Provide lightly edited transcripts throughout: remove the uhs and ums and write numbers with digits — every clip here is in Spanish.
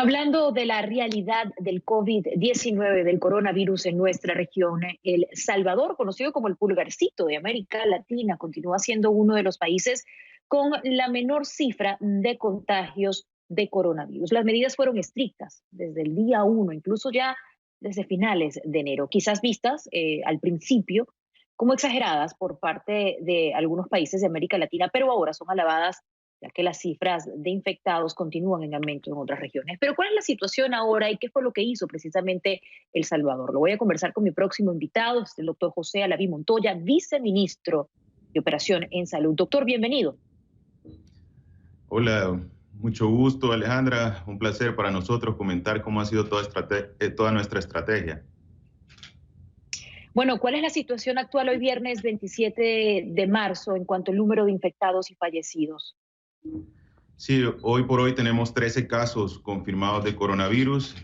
Hablando de la realidad del COVID-19, del coronavirus en nuestra región, El Salvador, conocido como el pulgarcito de América Latina, continúa siendo uno de los países con la menor cifra de contagios de coronavirus. Las medidas fueron estrictas desde el día 1, incluso ya desde finales de enero, quizás vistas al principio como exageradas por parte de algunos países de América Latina, pero ahora son alabadas ya que las cifras de infectados continúan en aumento en otras regiones. Pero ¿cuál es la situación ahora y qué fue lo que hizo precisamente El Salvador? Lo voy a conversar con mi próximo invitado, es el doctor José Alaví Montoya, viceministro de Operación en Salud. Doctor, bienvenido. Hola, mucho gusto, Alejandra. Un placer para nosotros comentar cómo ha sido toda nuestra estrategia. Bueno, ¿cuál es la situación actual hoy viernes 27 de marzo en cuanto al número de infectados y fallecidos? Sí, hoy por hoy tenemos 13 casos confirmados de coronavirus.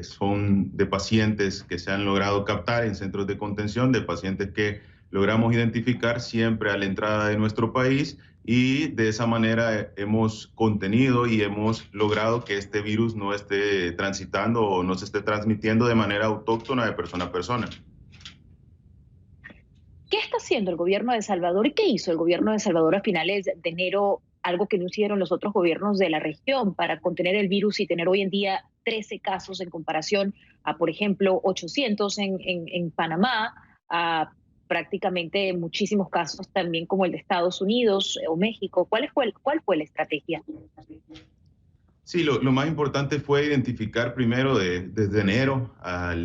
Son de pacientes que se han logrado captar en centros de contención, de pacientes que logramos identificar siempre a la entrada de nuestro país, y de esa manera hemos contenido y hemos logrado que este virus no esté transitando o no se esté transmitiendo de manera autóctona de persona a persona. ¿Qué está haciendo el gobierno de El Salvador y qué hizo el gobierno de El Salvador a finales de enero? Algo que no hicieron los otros gobiernos de la región para contener el virus y tener hoy en día 13 casos en comparación a, por ejemplo, 800 en Panamá, a prácticamente muchísimos casos también como el de Estados Unidos o México. ¿Cuál fue la estrategia? Sí, lo más importante fue identificar primero desde enero,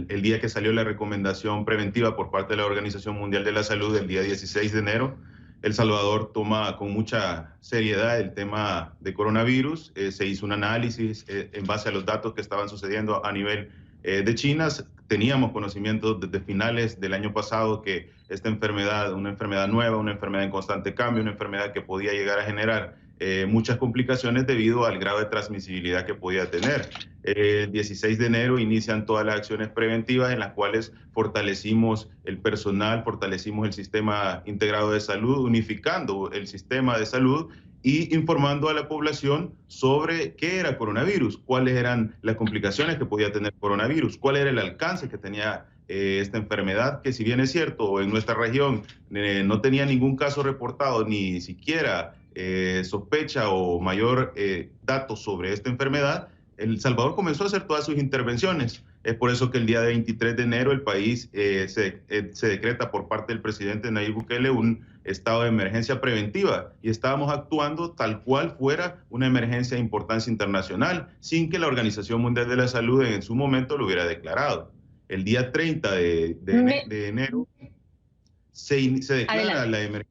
el día que salió la recomendación preventiva por parte de la Organización Mundial de la Salud, el día 16 de enero. El Salvador toma con mucha seriedad el tema de coronavirus. Se hizo un análisis en base a los datos que estaban sucediendo a nivel de China. Teníamos conocimiento desde finales del año pasado que esta enfermedad, una enfermedad nueva, una enfermedad en constante cambio, una enfermedad que podía llegar a generar muchas complicaciones debido al grado de transmisibilidad que podía tener. El 16 de enero inician todas las acciones preventivas en las cuales fortalecimos el personal, fortalecimos el sistema integrado de salud, unificando el sistema de salud y informando a la población sobre qué era coronavirus, cuáles eran las complicaciones que podía tener coronavirus, cuál era el alcance que tenía esta enfermedad, que si bien es cierto, en nuestra región no tenía ningún caso reportado, ni siquiera sospecha o mayor datos sobre esta enfermedad. El Salvador comenzó a hacer todas sus intervenciones. Es por eso que el día 23 de enero el país se decreta por parte del presidente Nayib Bukele un estado de emergencia preventiva, y estábamos actuando tal cual fuera una emergencia de importancia internacional, sin que la Organización Mundial de la Salud en su momento lo hubiera declarado. El día 30 de enero se declara la emergencia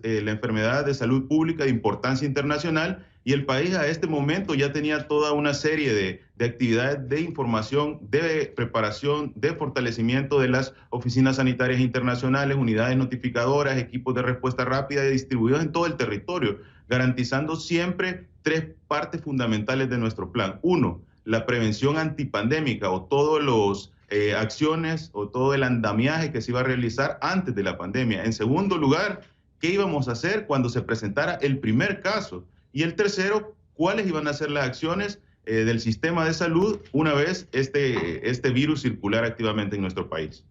la enfermedad de salud pública de importancia internacional, y el país a este momento ya tenía toda una serie de actividades de información, de preparación, de fortalecimiento de las oficinas sanitarias internacionales, unidades notificadoras, equipos de respuesta rápida distribuidos en todo el territorio, garantizando siempre tres partes fundamentales de nuestro plan. Uno, la prevención antipandémica o todos los acciones o todo el andamiaje que se iba a realizar antes de la pandemia. En segundo lugar, ¿qué íbamos a hacer cuando se presentara el primer caso? Y el tercero, ¿cuáles iban a ser las acciones del sistema de salud una vez este virus circulara activamente en nuestro país?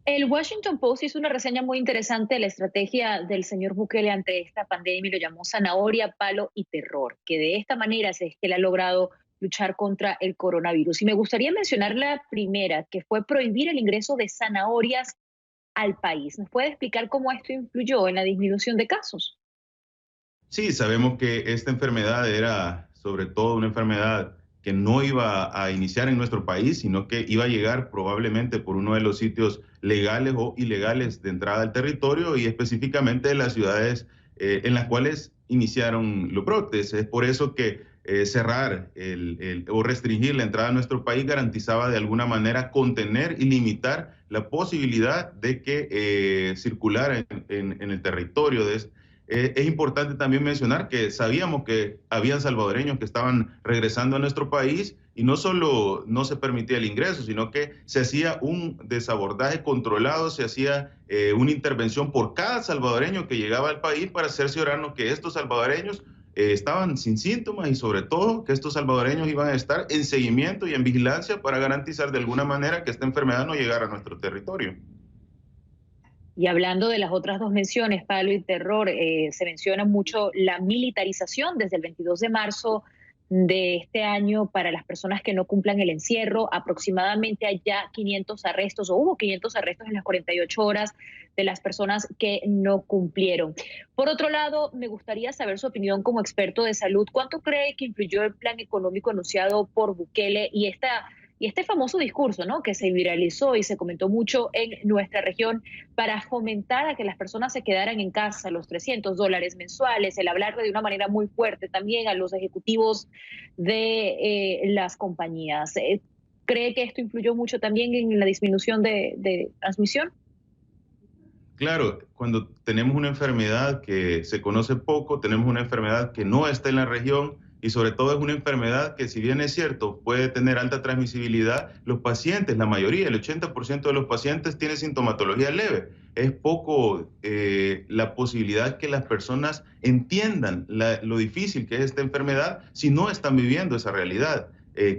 El Washington Post hizo una reseña muy interesante de la estrategia del señor Bukele ante esta pandemia y lo llamó zanahoria, palo y terror, que de esta manera es que él ha logrado luchar contra el coronavirus. Y me gustaría mencionar la primera, que fue prohibir el ingreso de zanahorias al país. ¿Nos puede explicar cómo esto influyó en la disminución de casos? Sí, sabemos que esta enfermedad era sobre todo una enfermedad que no iba a iniciar en nuestro país, sino que iba a llegar probablemente por uno de los sitios legales o ilegales de entrada al territorio, y específicamente de las ciudades en las cuales iniciaron los brotes. Es por eso que cerrar o restringir la entrada a nuestro país garantizaba de alguna manera contener y limitar la posibilidad de que circulara en el territorio de es importante también mencionar que sabíamos que habían salvadoreños que estaban regresando a nuestro país, y no solo no se permitía el ingreso, sino que se hacía un desabordaje controlado, se hacía una intervención por cada salvadoreño que llegaba al país para cerciorarnos que estos salvadoreños estaban sin síntomas y sobre todo que estos salvadoreños iban a estar en seguimiento y en vigilancia para garantizar de alguna manera que esta enfermedad no llegara a nuestro territorio. Y hablando de las otras dos menciones, Pablo y terror, se menciona mucho la militarización desde el 22 de marzo de este año para las personas que no cumplan el encierro. Aproximadamente hay ya 500 arrestos, o hubo 500 arrestos en las 48 horas de las personas que no cumplieron. Por otro lado, me gustaría saber su opinión como experto de salud. ¿Cuánto cree que influyó el plan económico anunciado por Bukele y este famoso discurso, ¿no?, que se viralizó y se comentó mucho en nuestra región para fomentar a que las personas se quedaran en casa, los $300 mensuales, el hablar de una manera muy fuerte también a los ejecutivos de las compañías? ¿Cree que esto influyó mucho también en la disminución de transmisión? Claro, cuando tenemos una enfermedad que se conoce poco, tenemos una enfermedad que no está en la región y sobre todo es una enfermedad que, si bien es cierto, puede tener alta transmisibilidad, los pacientes, la mayoría, el 80% de los pacientes tiene sintomatología leve. Es poco la posibilidad que las personas entiendan lo difícil que es esta enfermedad si no están viviendo esa realidad.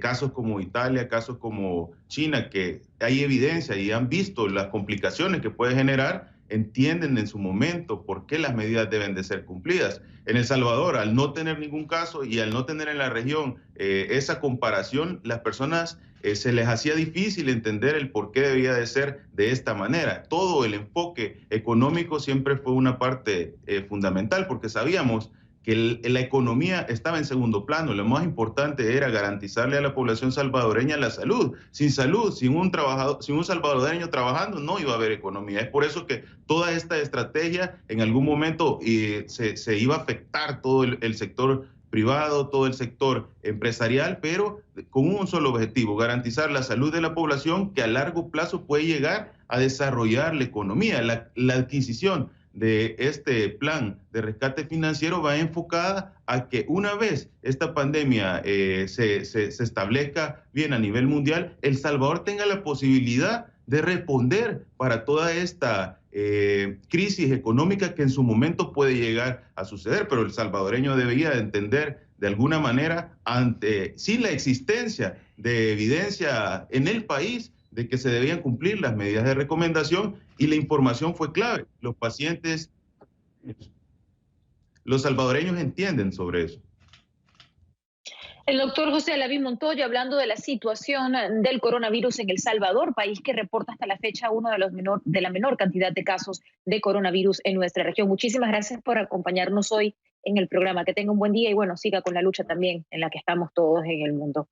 Casos como Italia, casos como China, que hay evidencia y han visto las complicaciones que puede generar, entienden en su momento por qué las medidas deben de ser cumplidas. En El Salvador, al no tener ningún caso y al no tener en la región esa comparación, las personas se les hacía difícil entender el por qué debía de ser de esta manera. Todo el enfoque económico siempre fue una parte fundamental, porque sabíamos que la economía estaba en segundo plano. Lo más importante era garantizarle a la población salvadoreña la salud. Sin salud, sin un salvadoreño trabajando, no iba a haber economía. Es por eso que toda esta estrategia en algún momento se iba a afectar todo el sector privado, todo el sector empresarial, pero con un solo objetivo: garantizar la salud de la población, que a largo plazo puede llegar a desarrollar la economía. La adquisición de este plan de rescate financiero va enfocada a que, una vez esta pandemia se establezca bien a nivel mundial, El Salvador tenga la posibilidad de responder para toda esta crisis económica que en su momento puede llegar a suceder. Pero el salvadoreño debería de entender de alguna manera, sin la existencia de evidencia en el país, de que se debían cumplir las medidas de recomendación, y la información fue clave. Los pacientes, los salvadoreños entienden sobre eso. El doctor José Alaví Montoya, hablando de la situación del coronavirus en El Salvador, país que reporta hasta la fecha uno de la menor cantidad de casos de coronavirus en nuestra región. Muchísimas gracias por acompañarnos hoy en el programa. Que tenga un buen día y bueno, siga con la lucha también en la que estamos todos en el mundo.